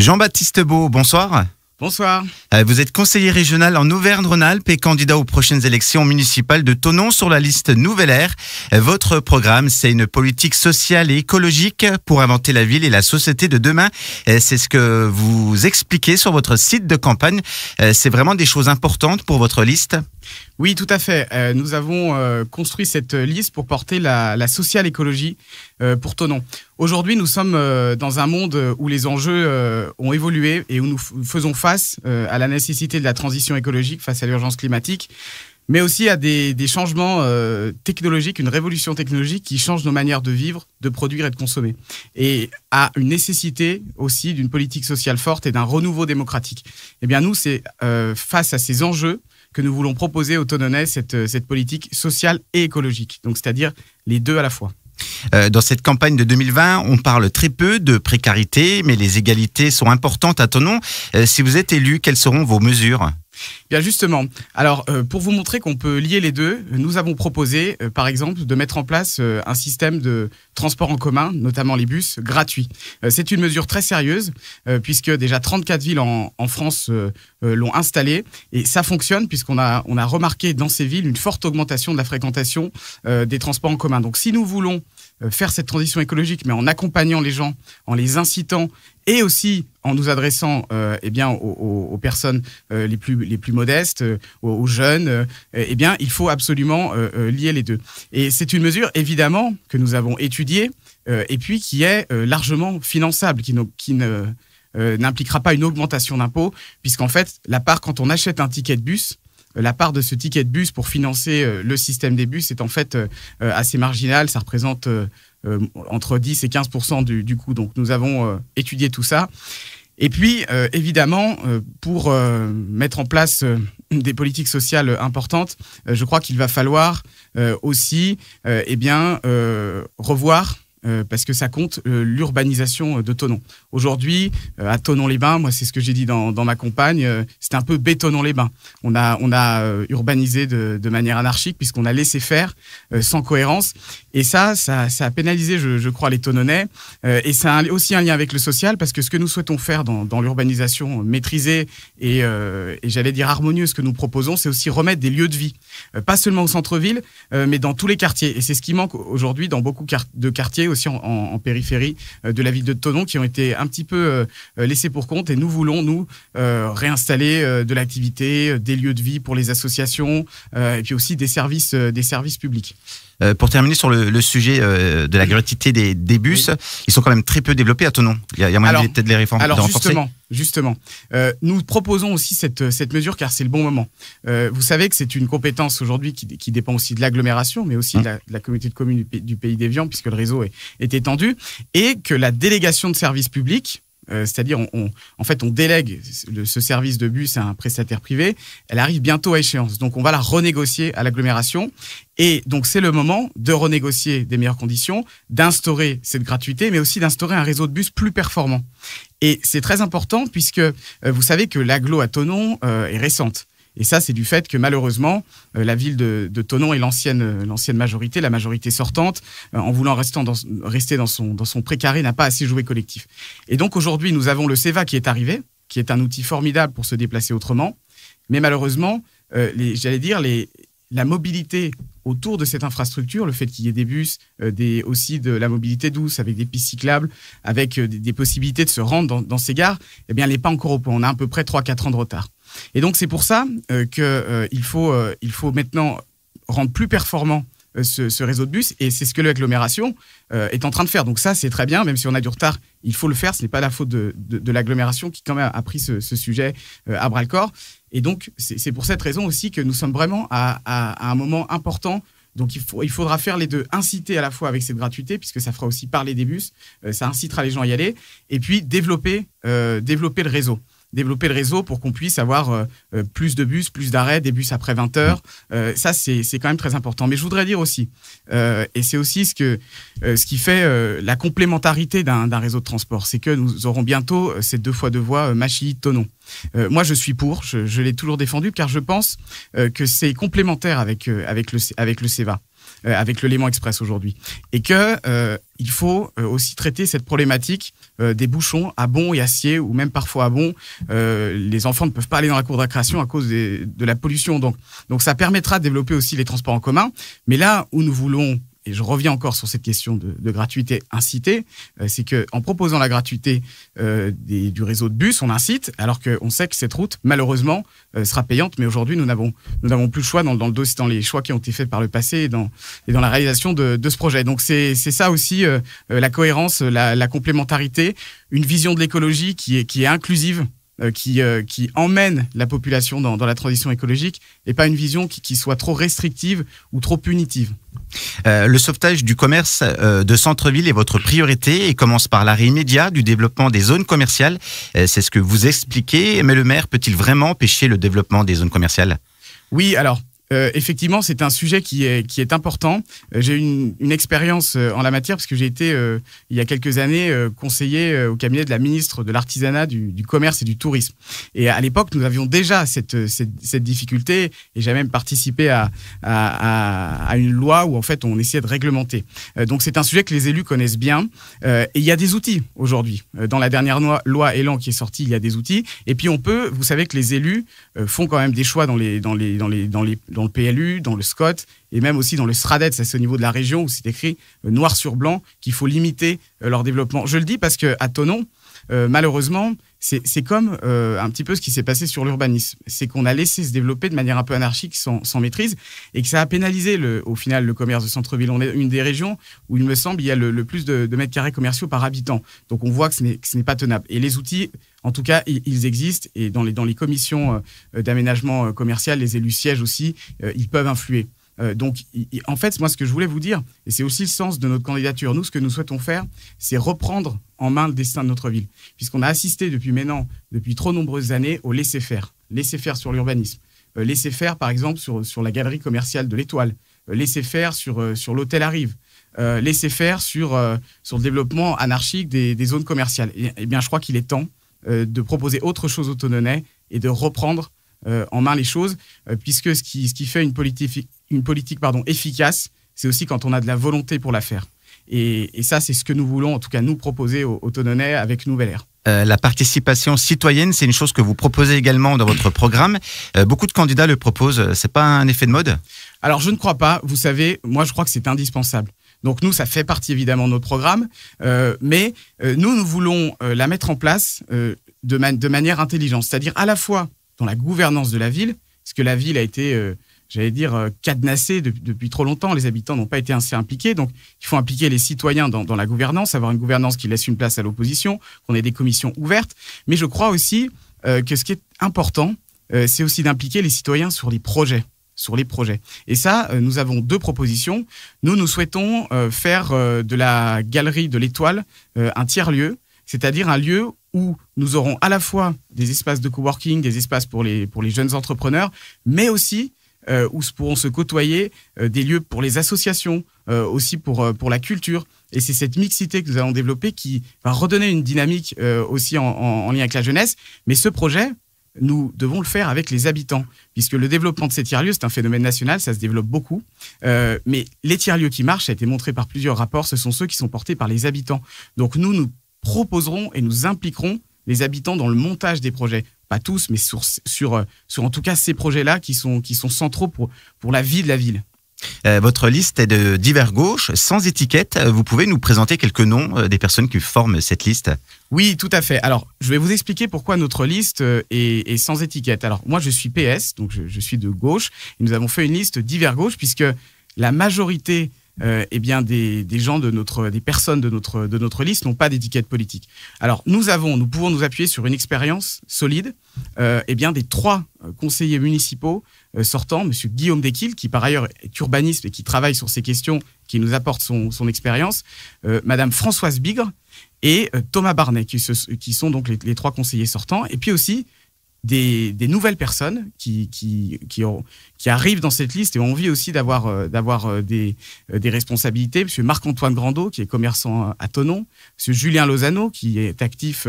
Jean-Baptiste Beau, bonsoir. Bonsoir. Vous êtes conseiller régional en Auvergne-Rhône-Alpes et candidat aux prochaines élections municipales de Thonon sur la liste Nouvelle Ère. Votre programme, c'est une politique sociale et écologique pour inventer la ville et la société de demain. C'est ce que vous expliquez sur votre site de campagne. C'est vraiment des choses importantes pour votre liste? Oui, tout à fait. Nous avons construit cette liste pour porter la sociale écologie pour Thonon. Aujourd'hui, nous sommes dans un monde où les enjeux ont évolué et où nous faisons face à la nécessité de la transition écologique face à l'urgence climatique, mais aussi à des changements technologiques, une révolution technologique qui change nos manières de vivre, de produire et de consommer. Et à une nécessité aussi d'une politique sociale forte et d'un renouveau démocratique. Eh bien, nous, c'est face à ces enjeux que nous voulons proposer aux Thononnais cette politique sociale et écologique, donc c'est-à-dire les deux à la fois. Dans cette campagne de 2020, on parle très peu de précarité, mais les égalités sont importantes à Thonon. Si vous êtes élu, quelles seront vos mesures ? Bien justement, alors pour vous montrer qu'on peut lier les deux, nous avons proposé par exemple de mettre en place un système de transport en commun, notamment les bus, gratuits. C'est une mesure très sérieuse puisque déjà 34 villes en France l'ont installé et ça fonctionne puisqu'on a remarqué dans ces villes une forte augmentation de la fréquentation des transports en commun. Donc si nous voulons faire cette transition écologique mais en accompagnant les gens, en les incitant et aussi en nous adressant aux personnes les plus modestes, aux jeunes, il faut absolument lier les deux. Et c'est une mesure, évidemment, que nous avons étudiée et puis qui est largement finançable, qui n'impliquera pas une augmentation d'impôts, puisqu'en fait, quand on achète un ticket de bus, la part de ce ticket de bus pour financer le système des bus est en fait assez marginale. Ça représente entre 10 et 15% du coût. Donc, nous avons étudié tout ça. Et puis, évidemment, pour mettre en place des politiques sociales importantes, je crois qu'il va falloir aussi revoir parce que ça compte l'urbanisation de Thonon. Aujourd'hui, à Thonon-les-Bains, moi c'est ce que j'ai dit dans ma campagne, c'est un peu bétonnons-les-Bains. On a urbanisé de manière anarchique puisqu'on a laissé faire sans cohérence. Et ça a pénalisé, je crois, les Thononnais. Et ça a aussi un lien avec le social parce que ce que nous souhaitons faire dans l'urbanisation maîtrisée et j'allais dire harmonieuse que nous proposons, c'est aussi remettre des lieux de vie. Pas seulement au centre-ville, mais dans tous les quartiers. Et c'est ce qui manque aujourd'hui dans beaucoup de quartiers, aussi en périphérie de la ville de Thonon, qui ont été un petit peu laissés pour compte. Et nous voulons, nous, réinstaller de l'activité, des lieux de vie pour les associations, et puis aussi des services publics. Pour terminer sur le sujet de la gratuité des bus, oui. Ils sont quand même très peu développés à Thonon. Il y a moyen peut-être de les renforcer. Alors justement, nous proposons aussi cette mesure car c'est le bon moment. Vous savez que c'est une compétence aujourd'hui qui dépend aussi de l'agglomération, mais aussi de la communauté de communes du Pays d'Évian, puisque le réseau est étendu, et que la délégation de services publics, c'est-à-dire on délègue ce service de bus à un prestataire privé, elle arrive bientôt à échéance. Donc on va la renégocier à l'agglomération. Et donc c'est le moment de renégocier des meilleures conditions, d'instaurer cette gratuité, mais aussi d'instaurer un réseau de bus plus performant. Et c'est très important puisque vous savez que l'agglo à Thonon est récente. Et ça, c'est du fait que malheureusement, la ville de Thonon et l'ancienne majorité, la majorité sortante, en voulant rester dans son précaré, n'a pas assez joué collectif. Et donc aujourd'hui, nous avons le CEVA qui est arrivé, qui est un outil formidable pour se déplacer autrement. Mais malheureusement, la mobilité autour de cette infrastructure, le fait qu'il y ait des bus, aussi de la mobilité douce avec des pistes cyclables, avec des possibilités de se rendre dans ces gares, eh bien, elle n'est pas encore au point. On a à peu près 3-4 ans de retard. Et donc, c'est pour ça qu'il faut maintenant rendre plus performant ce réseau de bus, et c'est ce que l'agglomération est en train de faire. Donc ça, c'est très bien, même si on a du retard, il faut le faire. Ce n'est pas la faute de l'agglomération qui quand même a pris ce sujet à bras-le-corps. Et donc, c'est pour cette raison aussi que nous sommes vraiment à un moment important. Donc il faudra faire les deux, inciter à la fois avec cette gratuité, puisque ça fera aussi parler des bus, ça incitera les gens à y aller, et puis développer le réseau. Développer le réseau pour qu'on puisse avoir plus de bus, plus d'arrêts, des bus après 20 heures. Ça, c'est quand même très important. Mais je voudrais dire aussi, et c'est aussi ce qui fait la complémentarité d'un réseau de transport, c'est que nous aurons bientôt ces 2 fois 2 voies Machilly-Thonon. Moi, je suis pour, je l'ai toujours défendu, car je pense que c'est complémentaire avec le CEVA. avec le Léman Express aujourd'hui. Et que il faut aussi traiter cette problématique des bouchons à Bon et à Sciez, ou même parfois à Bon. Les enfants ne peuvent pas aller dans la cour de récréation à cause de la pollution. Donc ça permettra de développer aussi les transports en commun. Mais là où nous voulons, et je reviens encore sur cette question de gratuité incitée, c'est qu'en proposant la gratuité du réseau de bus, on incite, alors qu'on sait que cette route, malheureusement, sera payante. Mais aujourd'hui, nous n'avons plus le choix dans les choix qui ont été faits par le passé et dans la réalisation de ce projet. Donc c'est ça aussi, la cohérence, la complémentarité, une vision de l'écologie qui est inclusive, qui emmène la population dans la transition écologique, et pas une vision qui soit trop restrictive ou trop punitive. Le sauvetage du commerce de centre-ville est votre priorité et commence par l'arrêt immédiat du développement des zones commerciales. C'est ce que vous expliquez, mais le maire peut-il vraiment empêcher le développement des zones commerciales ? Oui, alors effectivement, c'est un sujet qui est important. J'ai eu une expérience en la matière parce que j'ai été, il y a quelques années, conseiller au cabinet de la ministre de l'Artisanat, du Commerce et du Tourisme. Et à l'époque, nous avions déjà cette difficulté, et j'ai même participé à une loi où en fait on essayait de réglementer. Donc c'est un sujet que les élus connaissent bien. Et il y a des outils aujourd'hui. Dans la dernière loi Elan qui est sortie, il y a des outils. Et puis vous savez que les élus font quand même des choix dans le PLU, dans le SCOT et même aussi dans le SRADET, ça c'est au niveau de la région où c'est écrit noir sur blanc qu'il faut limiter leur développement. Je le dis parce qu'à Thonon, malheureusement, c'est comme un petit peu ce qui s'est passé sur l'urbanisme. C'est qu'on a laissé se développer de manière un peu anarchique, sans maîtrise, et que ça a pénalisé au final le commerce de centre-ville. On est une des régions où il me semble il y a le plus de mètres carrés commerciaux par habitant. Donc on voit que ce n'est pas tenable. Et les outils, en tout cas, ils existent, et dans les commissions d'aménagement commercial, les élus siègent aussi, ils peuvent influer. Donc, en fait, moi, ce que je voulais vous dire, et c'est aussi le sens de notre candidature, nous, ce que nous souhaitons faire, c'est reprendre en main le destin de notre ville. Puisqu'on a assisté depuis trop nombreuses années au laisser-faire. Laisser-faire sur l'urbanisme. Laisser-faire, par exemple, sur la galerie commerciale de l'Étoile. Laisser-faire sur l'hôtel Arrive. Laisser-faire sur le développement anarchique des zones commerciales. Eh bien, je crois qu'il est temps de proposer autre chose aux Thononnais et de reprendre en main les choses, puisque ce qui fait une politique efficace, c'est aussi quand on a de la volonté pour la faire. Et ça, c'est ce que nous voulons, en tout cas, nous proposer aux Thononnais avec Nouvelle Ère. La participation citoyenne, c'est une chose que vous proposez également dans votre programme. Beaucoup de candidats le proposent. C'est pas un effet de mode ? Alors, je ne crois pas. Vous savez, moi, je crois que c'est indispensable. Donc, nous, ça fait partie évidemment de notre programme. Mais nous voulons la mettre en place de manière intelligente. C'est-à-dire à la fois dans la gouvernance de la ville, parce que la ville a été, cadenassée depuis trop longtemps. Les habitants n'ont pas été assez impliqués. Donc, il faut impliquer les citoyens dans la gouvernance, avoir une gouvernance qui laisse une place à l'opposition, qu'on ait des commissions ouvertes. Mais je crois aussi que ce qui est important, c'est aussi d'impliquer les citoyens sur les projets. Et ça, nous avons 2 propositions. Nous souhaitons faire de la galerie de l'Étoile un tiers-lieu, c'est-à-dire un lieu où nous aurons à la fois des espaces de coworking, des espaces pour les jeunes entrepreneurs, mais aussi où pourront se côtoyer des lieux pour les associations, aussi pour la culture. Et c'est cette mixité que nous allons développer qui va redonner une dynamique aussi en lien avec la jeunesse. Mais ce projet, nous devons le faire avec les habitants, puisque le développement de ces tiers-lieux, c'est un phénomène national, ça se développe beaucoup. Mais les tiers-lieux qui marchent, ça a été montré par plusieurs rapports, ce sont ceux qui sont portés par les habitants. Donc nous proposerons et nous impliquerons les habitants dans le montage des projets. Pas tous, mais sur en tout cas ces projets-là qui sont centraux pour la vie de la ville. Votre liste est de divers gauche, sans étiquette. Vous pouvez nous présenter quelques noms des personnes qui forment cette liste ? Oui, tout à fait. Alors, je vais vous expliquer pourquoi notre liste est sans étiquette. Alors, moi, je suis PS, donc je suis de gauche. Et nous avons fait une liste divers gauche, puisque la majorité des gens des personnes de notre liste n'ont pas d'étiquette politique. Alors nous pouvons nous appuyer sur une expérience solide des 3 conseillers municipaux sortants, monsieur Guillaume Desquil, qui par ailleurs est urbaniste et qui travaille sur ces questions, qui nous apporte son expérience, madame Françoise Bigre et Thomas Barnet, qui sont donc les 3 conseillers sortants, et puis aussi des nouvelles personnes qui arrivent dans cette liste et ont envie aussi d'avoir des responsabilités. Monsieur Marc-Antoine Grandot, qui est commerçant à Thonon. Monsieur Julien Lozano, qui est actif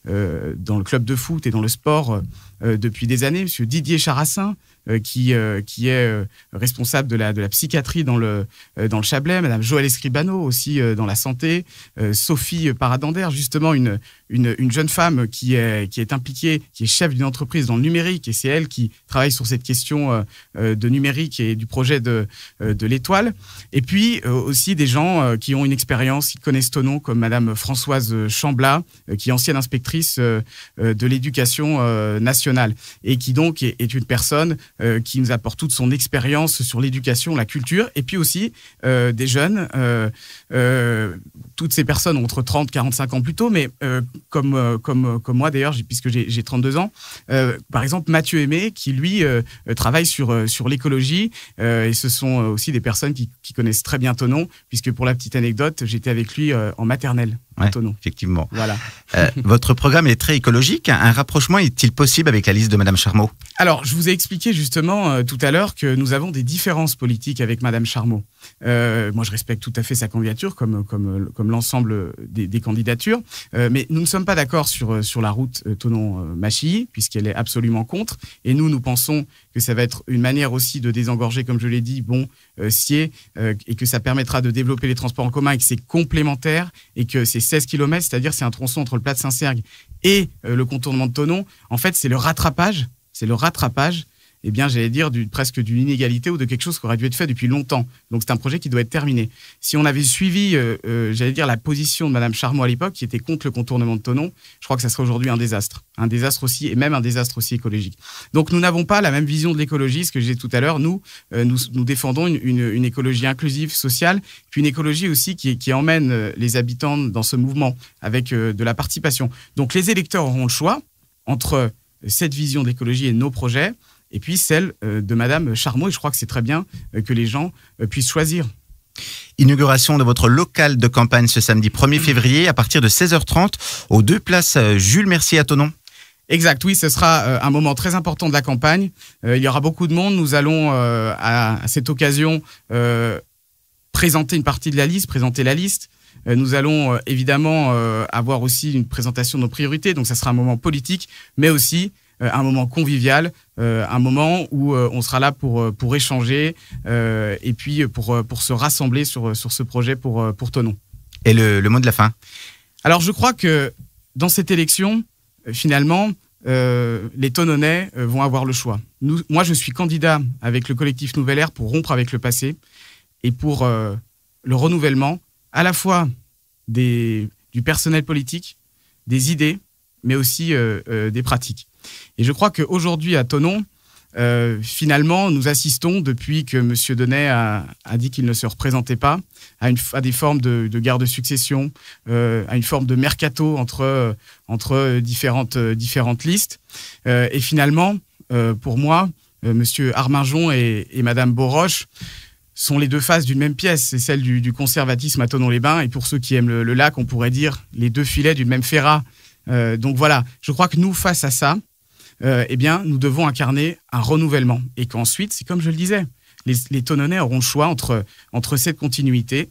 dans le club de foot et dans le sport depuis des années. Monsieur Didier Charassin, qui est responsable de la psychiatrie dans le Chablais. Madame Joëlle Escribano, aussi dans la santé. Sophie Paradander, justement une jeune femme qui est impliquée, qui est chef d'une entreprise dans le numérique, et c'est elle qui travaille sur cette question de numérique et du projet de l'Étoile. Et puis aussi des gens qui ont une expérience, qui connaissent Thonon, comme Madame Françoise Chamblat, qui est ancienne inspectrice de l'éducation nationale, et qui donc est une personne qui nous apporte toute son expérience sur l'éducation, la culture, et puis aussi des jeunes. Toutes ces personnes ont entre 30 et 45 ans plus tôt, mais comme moi d'ailleurs, puisque j'ai 32 ans. Par exemple, Mathieu Aimé, qui lui travaille sur l'écologie, et ce sont aussi des personnes qui connaissent très bien Thonon, puisque pour la petite anecdote, j'étais avec lui en maternelle à Thonon. Effectivement. Voilà. Votre programme est très écologique. Un rapprochement est-il possible avec la liste de Madame Charmot? Alors, je vous ai expliqué justement tout à l'heure que nous avons des différences politiques avec Madame Charmot. Moi, je respecte tout à fait sa candidature, comme l'ensemble des candidatures, mais nous ne sommes pas d'accord sur la route Thonon-Machilly, puisqu'elle est absolument contre. Et nous pensons que ça va être une manière aussi de désengorger, comme je l'ai dit, Sciez, et que ça permettra de développer les transports en commun, et que c'est complémentaire, et que c'est 16 km, c'est-à-dire c'est un tronçon entre le Plat de Saint-Cergue et le contournement de Thonon. En fait, c'est le rattrapage, eh bien, j'allais dire, presque d'une inégalité ou de quelque chose qui aurait dû être fait depuis longtemps. Donc, c'est un projet qui doit être terminé. Si on avait suivi, j'allais dire, la position de Madame Charmot à l'époque, qui était contre le contournement de Thonon, je crois que ça serait aujourd'hui un désastre. Un désastre aussi, et même un désastre aussi écologique. Donc, nous n'avons pas la même vision de l'écologie, ce que je disais tout à l'heure. Nous défendons une écologie inclusive, sociale, puis une écologie aussi qui emmène les habitants dans ce mouvement, avec de la participation. Donc, les électeurs auront le choix entre cette vision de l'écologie et nos projets, et puis celle de Madame Charmot. Et je crois que c'est très bien que les gens puissent choisir. Inauguration de votre local de campagne ce samedi 1er février à partir de 16h30 aux 2 places Jules Mercier à Thonon. Exact, oui, ce sera un moment très important de la campagne. Il y aura beaucoup de monde. Nous allons à cette occasion présenter une partie de la liste, présenter la liste. Nous allons évidemment avoir aussi une présentation de nos priorités. Donc ça sera un moment politique, mais aussi un moment convivial, un moment où on sera là pour échanger et puis pour se rassembler sur ce projet pour Thonon. Et le mot de la fin? Alors je crois que dans cette élection, finalement, les Thononnais vont avoir le choix. Moi, je suis candidat avec le collectif Nouvelle Ère pour rompre avec le passé et pour le renouvellement à la fois du personnel politique, des idées, mais aussi des pratiques. Et je crois qu'aujourd'hui, à Thonon, finalement, nous assistons, depuis que M. Denay a dit qu'il ne se représentait pas, à des formes de guerre de succession, à une forme de mercato entre différentes listes. Et finalement, pour moi, M. Arminjon et Mme Boroche sont les deux faces d'une même pièce. C'est celle du conservatisme à Thonon-les-Bains. Et pour ceux qui aiment le lac, on pourrait dire les deux filets d'une même ferra. Donc voilà, je crois que nous, face à ça, eh bien, nous devons incarner un renouvellement. Et qu'ensuite, c'est comme je le disais, les Thononnais auront le choix entre cette continuité,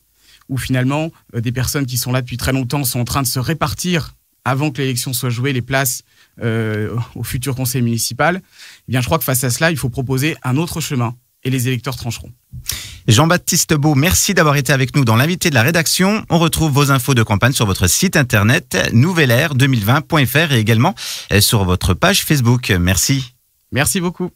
où finalement, des personnes qui sont là depuis très longtemps sont en train de se répartir, avant que l'élection soit jouée, les places au futur conseil municipal. Eh bien, je crois que face à cela, il faut proposer un autre chemin, et les électeurs trancheront. Jean-Baptiste Beau, merci d'avoir été avec nous dans l'invité de la rédaction. On retrouve vos infos de campagne sur votre site internet nouvelleair2020.fr et également sur votre page Facebook. Merci. Merci beaucoup.